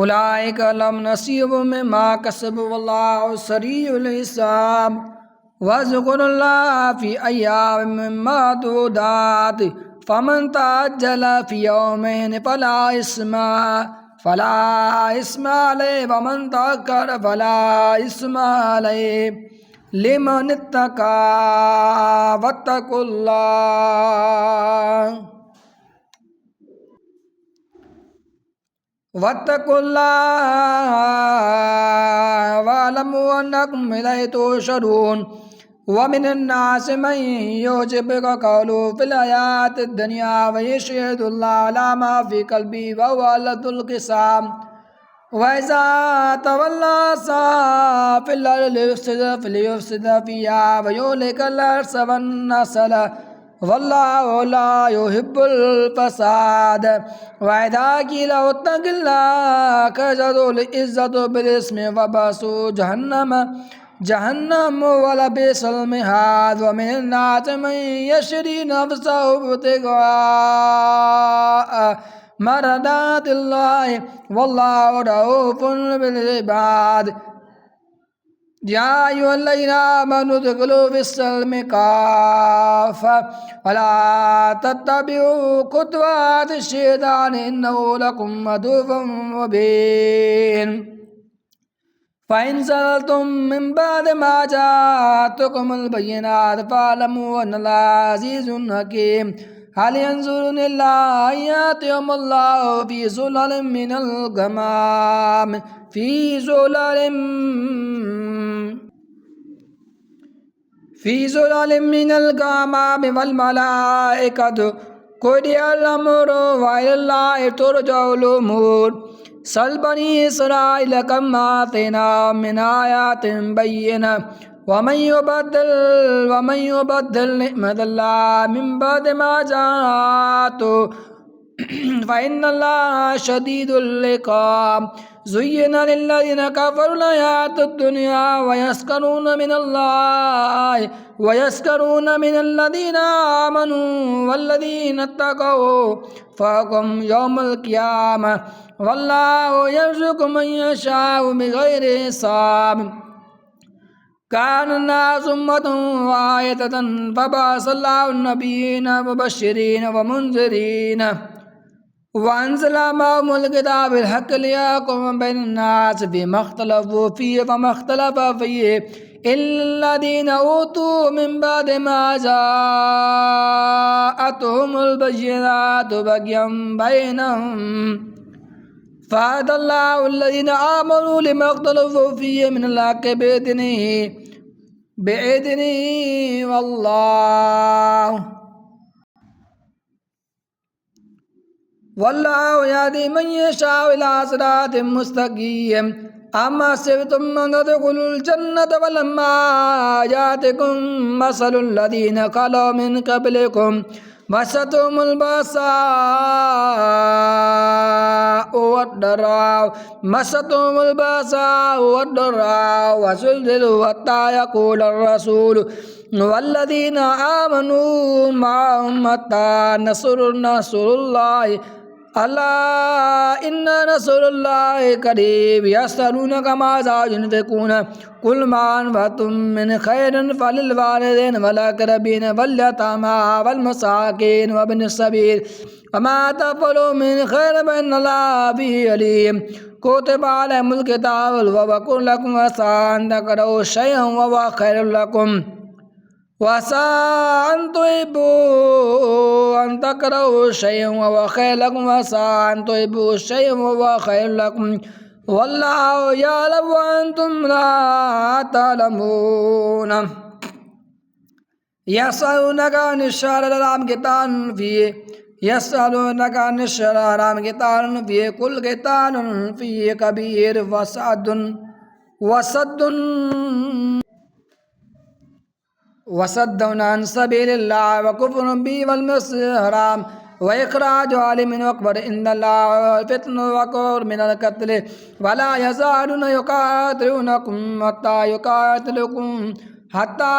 उलाइक lump नसीब मिम्मा कसबु वल्लाहु सरीउल हिसाब वज़कुरुल्लाह फी अय्यामिन मादूदात फमन तअज्जल फी यौमैन फला इस्मा अलैहि वमन तअख्खर फला इस्मा अलैहि लिमन इत्तका वत्तकुल्लाह वअलमू अन्नकुम इलैहि तुहशरून वमिनन्नासि मन युअजिबुका क़ौलुहु फ़िल हयातिद दुनिया व यशहदुल्लाह अला मा फ़ी क़ल्बी व हुवा अलद्दुल क़िसाम वइज़ा तवल्ला सअ फ़िल अर्दि फ़लियुफ़्सिद फ़ीहा व युहलिकल हर्स वन्नस्ल वल्लाहु ला युहिब्बुल फ़साद वइज़ा क़ील इत्तक़िल्लाह अख़ज़हुल इज़्ज़तु बिल इस्मि वबअसू जहन्नम वलबिसल मिहाद व मिनन्नासि मन यशरी नफ़्सहु इब्तिग़ाअ मरदातिल्लाहि वल्लाहु रऊफ़ुन बिल इबाद या अय्युहल्लज़ीना आमनू उद्ख़ुलू फ़िस्सिल्मि काफ़्फ़ा वला तत्तबिऊ ख़ुतवाति शैतान इन्नहु लकुम अदुव्वुम मुबीन फ़इन ज़ललतुम मिन बअदि मा जाअतकुमुल बय्यिनात फ़अलमू अन्नल्लाह अज़ीज़ुन हकीम हल यंज़ुरूना इल्ला अन यातियहुमुल्लाहु फ़ी ज़ुललिम मिनल ग़माम वल मलाइकतु क़ुदियल अम्रु व इलल्लाहि तुरजउल उमूर सल बनी इसराईल कम आतैनाहुम मिन आयातिन बय्यिनातिन वमन युबद्दिल निअमतल्लाहि मिन बअदि मा जाअतहु फ़इन्नल्लाह शदीदुल इक़ाब ज़ुय्यिना लिल्लज़ीना कफ़रुल हयातुद दुनिया वयस्ख़रूना मिनल्लज़ीना आमनू वल्लज़ीना इत्तक़ौ फ़ौक़हुम यौमल क़ियामह वल्लाहु यरज़ुक़ु मन यशाअु बिग़ैरि हिसाब कान अन्नासु उम्मतन वाहिदतन फ़बअसल्लाहु नबिय्यीना मुबश्शिरीन व मुनज़िरीन वअनज़ला मअहुमुल किताब बिल-हक़्क़ि लियहकुम बैनन्नास फ़ीमा इख़्तलफ़ू फ़ीहि वमा इख़्तलफ़ फ़ीहि इल्लल्लज़ीना ऊतू मिन बअदि मा जाअतहुमुल बय्यिनातु बग़यन बैनहुम फ़हदल्लाहु अल्लज़ीना आमनू लिमा इख़्तलफ़ू फ़ीहि मिनल हक़्क़ि बिइज़्निहि वल्लाहु यहदी मन यशाअ इला सिरातिम मुस्तक़ीम अम्मा हसिबतुम अन तदख़ुलुल जन्नता वलम्मा यातिकुम मसलुल लज़ीना ख़लौ मिन क़ब्लिकुम मस्सतहुमुल बअसाअ वद्दर्राअ वज़ुलज़िलू हत्ता यक़ूलर रसूलु वल्लज़ीना आमनू मअहु मता नस्रुल्लाहि अला इन्ना नस्रुल्लाहि क़रीब यसअलूनका माज़ा युनफ़िक़ून कुल मा अनफ़क़्तुम मिन ख़ैरिन फ़लिल वालिदैन वल अक़रबीन वल यतामा वल मसाकीन वब्निस सबील वमा तफ़अलू मिन ख़ैरिन फ़इन्नल्लाहा बिही अलीम कुतिबा अलैकुमुल किताबु वहुवा कुर्हुन लकुम वअसा अन तकरहू शयअन वहुवा खैरुल लकुम वअसा अन तुहिब्बू अन तकरहू शयअन वहुवा खैरुल लकुम वअसा अन तुहिब्बू शयअन वहुवा खैरुल लकुम वल्लाहु यअलमु व अंतुम ला तअलमून यसअलूनका अनिश-शहरिल हराम क़ितालिन फ़ीहि कुल क़ितालिन फ़ीहि कबीर वसद्दुन अन सबीलिल्लाह व कुफ़्रुन बिही वल मस्जिदिल हराम व इख़राजु अहलिही मिन्हु अकबर इंदल्लाह वल फ़ित्नतु अकबर मिनल क़त्ल वला यज़ालूना युक़ातिलूनकुम हत्ता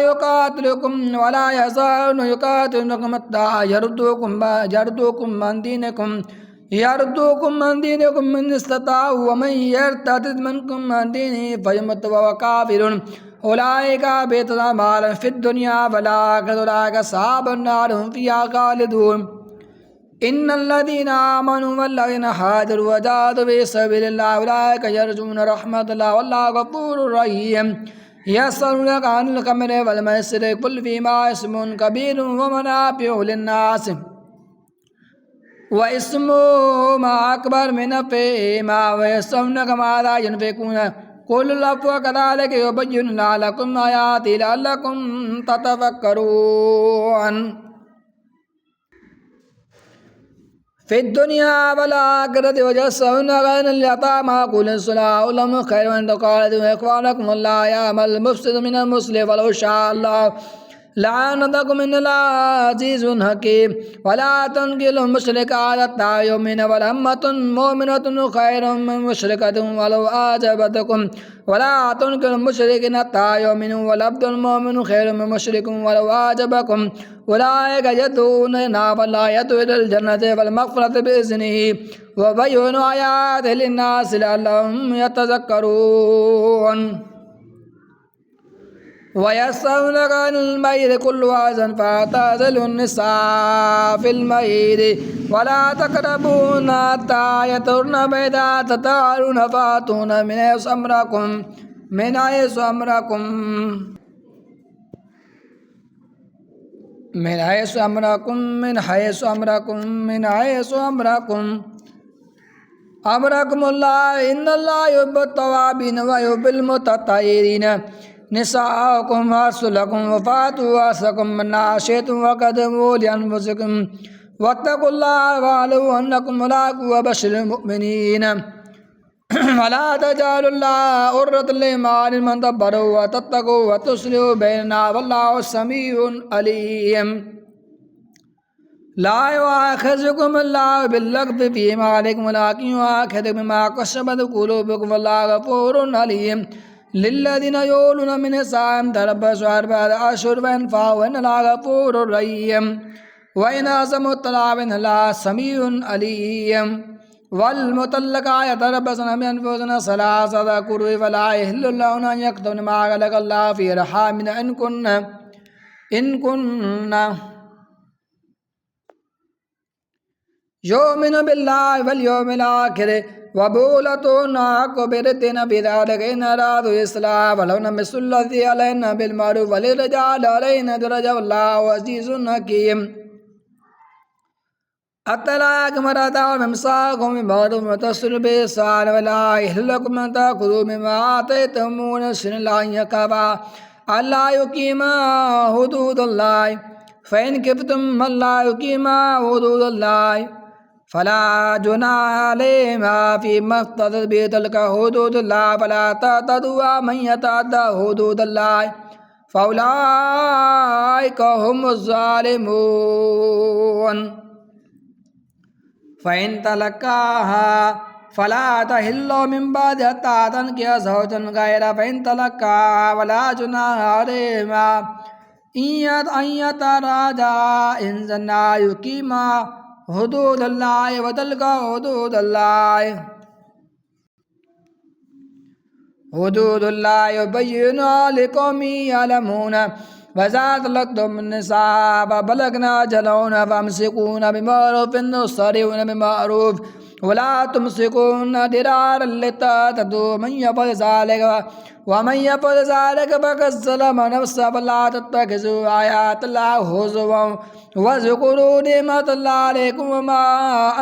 युक़ातिलूकुम वला यज़ालूना युक़ातिलूनकुम हत्ता यरुद्दूकुम अन दीनिकुम यरद्दूकुम अन दीनिकुम इन इस्तताअू वमन यर्तदिद मिनकुम अन दीनिही फयमुत वहुव काफिरुन उलाइका बिअज़ाबिन अमालिहिम फिद दुनिया वल आखिरति उलाइका अस्हाबुन नार हुम फ़ीहा खालिदून। इन्नल्लज़ीना आमनू वल्लज़ीना हाजरू वजाहदू फ़ी सबीलिल्लाहि उलाइका यरजूना रहमतल्लाहि वल्लाहु गफ़ूरुर रहीम। यसअलूनका अनिल ख़म्रि वल मैसिरि क़ुल फ़ीहिमा इस्मुन कबीरुन व मनाफ़िउ लिन्नास व इस्मुहुमा अकबर मिन नफ़इहिमा व यसअलूनका माज़ा युनफ़िक़ून क़ुल अफ़्व कज़ालिका युबय्यिनुल्लाहु लकुम आयातिही लअल्लकुम ततफ़क्करून। फ़िद दुनिया वल आखिरति वयसअलूनका अनिल यतामा क़ुल इस्लाहु लहुम ख़ैरुन व इन तुख़ालितूहुम इख़्वानकुम वल्लाहु यअलमुल मुफ़्सिद मिनल मुस्लिह वलौ शाअ अल्लाहु लअनतकुम इन्नल्लाहा अज़ीज़ुन हकीम। वला तंकिहुल मुशरिकात हत्ता युमिन वलअम्मतुन मुमिनतुन ख़ैरुम मिन मुशरिकतिन वलौ अअजबतकुम वला तुनकिहुल मुशरिकीन हत्ता युमिनु वलअब्दुल मुमिनु ख़ैरुम मिन मुशरिकिन वलौ अअजबकुम उलाइका यदऊना इला वल्लाहि यदऊ इलल जन्नति वल मग़फ़िरति बिइज़्निही व युबय्यिनु आयातिही लिन्नासि लअल्लहुम यतज़क्करून। वयसअलूनका अनिल महीद क़ुल हुव अज़न फ़अतज़िलुन निसाअ फ़िल महीद वला तक़रबूहुन्ना हत्ता यतहुरन फ़इज़ा ततहहारुन फ़अतूहुन्ना मिन हैसु अमरकुम अमरकुमुल्लाह इन्नल्लाहा युहिब्बुत तव्वाबीन व युहिब्बुल मुतत्तहिरीन। निसाउकुम हर्सुल लकुम फ़अतू हर्सकुम अन्ना शिअ्तुम वक़द्दिमू लिअन्फुसिकुम वत्तक़ुल्लाह वअलमू अन्नकुम मुलाक़ूहु वबश्शिरिल मुमिनीन। वला तजअलुल्लाह उर्दतन लिअयमानिकुम अन तबर्रू व तत्तक़ू व तुस्लिहू बैनन्नास वल्लाहु समीउन अलीम। ला युआख़िज़ुकुमुल्लाहु बिल्लग़्वि फ़ी अयमानिकुम वलाकिन युआख़िज़ुकुम बिमा कस्सबत क़ुलूबुकुम वल्लाहु गफ़ूरुन हलीम। लिल्लज़ीना यऊलूना मिन निसाइहिम तरब्बुसु अर्बअति अश्हुरिन फ़इन फ़ाअू इन्नल्लाहा गफ़ूरुर रहीम। व इन अज़मू तलाक़ इन्नल्लाहा समीउन अलीम। वल्मुतल्लक़ातु यतरब्बसना बिअनफ़ुसिहिन्ना सलासata क़ुरूअ वला यहिल्लु लहुन्ना अन यक्तुमन मा ख़लक़ल्लाहु फ़ी अरहामिहिन्ना इन कुन्ना युमिनु बिल्लाहि वल यौमिल आख़िर व बुऊलतुहुन्ना अहक़्क़ु बिरद्दिहिन्ना फ़ी ज़ालिका इन अरादू इस्लाहन फलहुन्ना मिस्लुल्लज़ी अलैहिन्ना बिलमअरूफ़ वलिर्रिजालि अलैहिन्ना दरजा वल्लाहु अज़ीज़ुन हकीम। अत्तलाक़ मरतान वइमसाकुम बिमअरूफ़ व तस्रीहुन बिइहसान वला यहिल्लु लकुम अन तअख़ुज़ू मिम्मा आतयतमूहुन्ना शय'अन इल्ला अन यख़ाफ़ा अल्ला युक़ीमा हुदूदल्लाहि फ़इन ख़िफ़्तुम अल्ला युक़ीमा हुदूदल्लाहि फ़ला जुनाह अलैहिमा फ़ीमा इफ़्तदत बिही तिल्का हुदूदुल्लाह फ़ला तअतदूहा व मन यतअद्दा हुदूदल्लाहि फ़उलाइका हुमुज़ ज़ालिमून। फ़इन तलक़्क़ाहा फ़ला तहिल्लु मिन बअदि हत्ता तनकिह ज़ौजन ग़ैरहु फ़इन तलक़्क़ाहा फ़ला जुनाह अलैहिमा अन यतराजआ इन ज़न्ना अन युक़ीमा हुदूदल्लाहि व तिल्का हुदूदुल्लाहि युबय्यिनुहा लिक़ौमिन यअलमून। वइज़ा तलक़्तुम निसाअ फ़बलग़न अजलहन्ना फ़अमसिकूहुन्ना बिमअरूफ़िन अव सर्रिहून्ना बिमअरूफ़ वला तुमसिकूहुन्ना दिरारन लितअतदू वमन यफ़अल ज़ालिका फ़क़द ज़लम नफ़्सहु फ़ला तत्तख़िज़ू आयातिल्लाहि हुज़ुवन वज़्कुरू निअमतल्लाहि अलैकुम वमा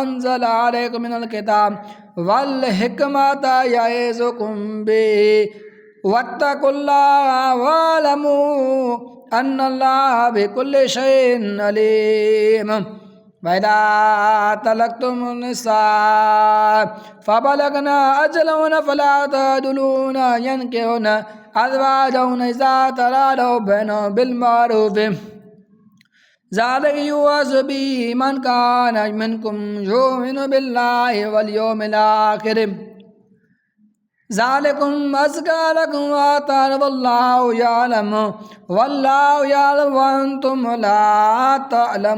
अनज़ल अलैकुम मिनल किताब वल हिकमत यइज़ुकुम बिही वत्तक़ुल्लाह वअलमू अन्नल्लाहा बिकुल्लि शैइन अलीम। वइज़ा तलक़्तुमुन निसाअ फ़बलग़न अजलहन्ना फ़ला तअदुलूहुन्ना अन यंकिहुन्ना अज़वाजहुन्ना इज़ा तरादव बैनहुम बिलमअरूफ़ ज़ालिका युअज़ु बिही मन कान मिनकुम युमिनु बिल्लाहि वल यौमिल आख़िर ज़ालिकुम अज़का लकुम व अतहर वल्लाहु यअलमु व अंतुम ला तअलमून।